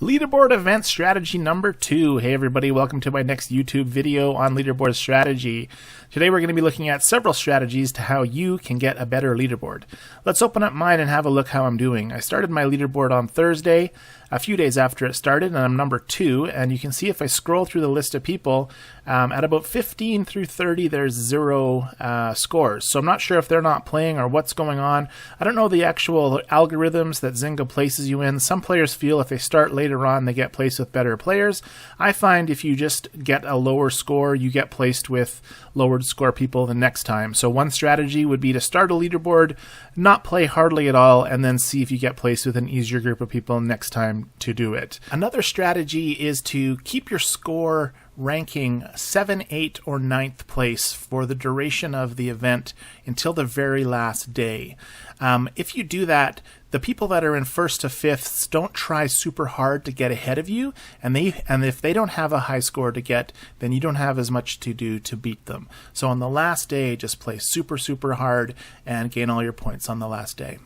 Leaderboard event strategy number 2. Hey everybody, welcome to my next YouTube video on leaderboard strategy. Today we're going to be looking at several strategies to how you can get a better leaderboard. Let's open up mine and have a look how I'm doing. I started my leaderboard on Thursday, a few days after it started, and I'm number 2. And you can see if I scroll through the list of people, at about 15 through 30, there's 0 scores. So I'm not sure if they're not playing or what's going on. I don't know the actual algorithms that Zynga places you in. Some players feel if they start later on, they get placed with better players. I find if you just get a lower score, you get placed with lowered score people the next time. So one strategy would be to start a leaderboard, not play hardly at all, and then see if you get placed with an easier group of people next time to do it. Another strategy is to keep your score ranking 7, 8, or 9th place for the duration of the event until the very last day. If you do that, the people that are in 1st to 5ths don't try super hard to get ahead of you, and if they don't have a high score to get, then you don't have as much to do to beat them. So on the last day, just play super hard and gain all your points on the last day.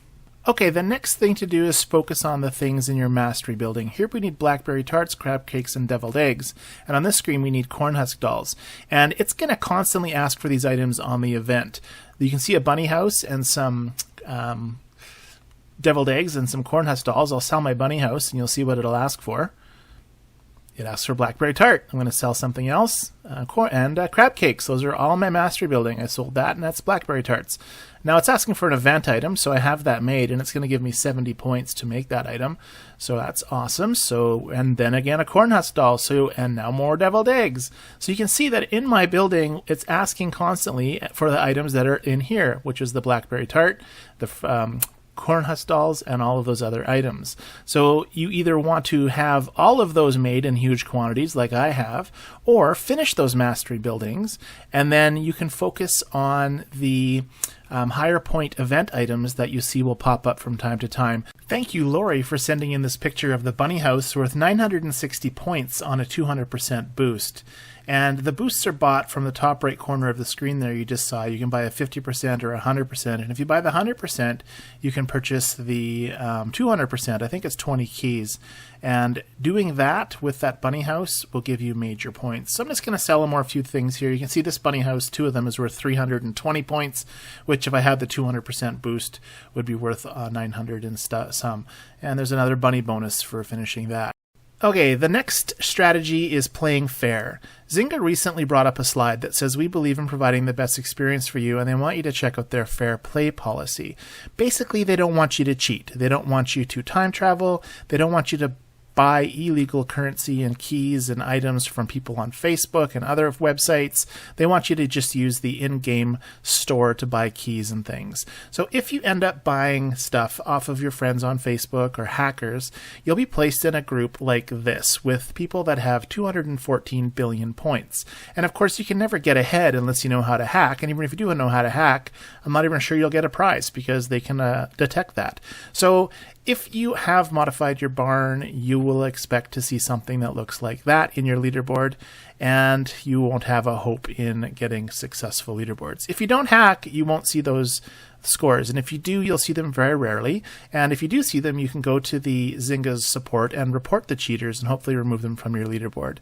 Okay, the next thing to do is focus on the things in your mastery building. Here we need blackberry tarts, crab cakes, and deviled eggs. And on this screen we need corn husk dolls. And it's going to constantly ask for these items on the event. You can see a bunny house and some deviled eggs and some corn husk dolls. I'll sell my bunny house and you'll see what it'll ask for. It asks for blackberry tart. I'm going to sell something else. Crab cakes. Those are all my mastery building. I sold that, and that's blackberry tarts. Now it's asking for an event item, so I have that made, and it's going to give me 70 points to make that item. So that's awesome. And then again a corn husk doll. And now more deviled eggs. So you can see that in my building, it's asking constantly for the items that are in here, which is the blackberry tart, the corn husk dolls, and all of those other items. So you either want to have all of those made in huge quantities like I have, or finish those mastery buildings, and then you can focus on the higher point event items that you see will pop up from time to time. Thank you, Lori, for sending in this picture of the bunny house worth 960 points on a 200% boost. And the boosts are bought from the top right corner of the screen there you just saw. You can buy a 50% or 100%. And if you buy the 100%, you can purchase the 200%. I think it's 20 keys. And doing that with that bunny house will give you major points. So I'm just going to sell them a few things here. You can see this bunny house, 2 of them is worth 320 points, which if I had the 200% boost would be worth 900 and some. And there's another bunny bonus for finishing that. Okay, the next strategy is playing fair. Zynga recently brought up a slide that says we believe in providing the best experience for you, and they want you to check out their fair play policy. Basically, they don't want you to cheat. They don't want you to time travel. They don't want you to buy illegal currency and keys and items from people on Facebook and other websites. They want you to just use the in-game store to buy keys and things. So if you end up buying stuff off of your friends on Facebook or hackers, you'll be placed in a group like this with people that have 214 billion points. And of course, you can never get ahead unless you know how to hack. And even if you do know how to hack, I'm not even sure you'll get a prize because they can detect that. So if you have modified your barn, you will expect to see something that looks like that in your leaderboard, and you won't have a hope in getting successful leaderboards. If you don't hack, you won't see those scores, and if you do, you'll see them very rarely. And if you do see them, you can go to the Zynga's support and report the cheaters and hopefully remove them from your leaderboard.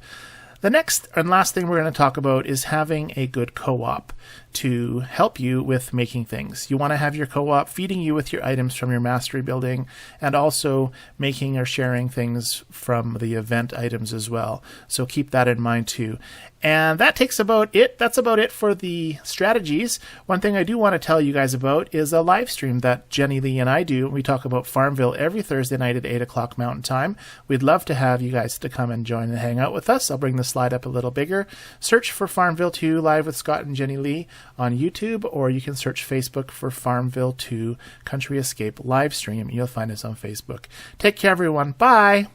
The next and last thing we're going to talk about is having a good co-op to help you with making things. You want to have your co-op feeding you with your items from your mastery building and also making or sharing things from the event items as well. So keep that in mind too. And that takes about it. That's about it for the strategies. One thing I do want to tell you guys about is a live stream that Jenny Lee and I do. We talk about Farmville every Thursday night at 8 o'clock Mountain Time. We'd love to have you guys to come and join and hang out with us. I'll bring the slide up a little bigger. Search for Farmville 2 Live with Scott and Jenny Lee on YouTube, or you can search Facebook for Farmville 2 Country Escape live stream. You'll find us on Facebook. Take care, everyone. Bye.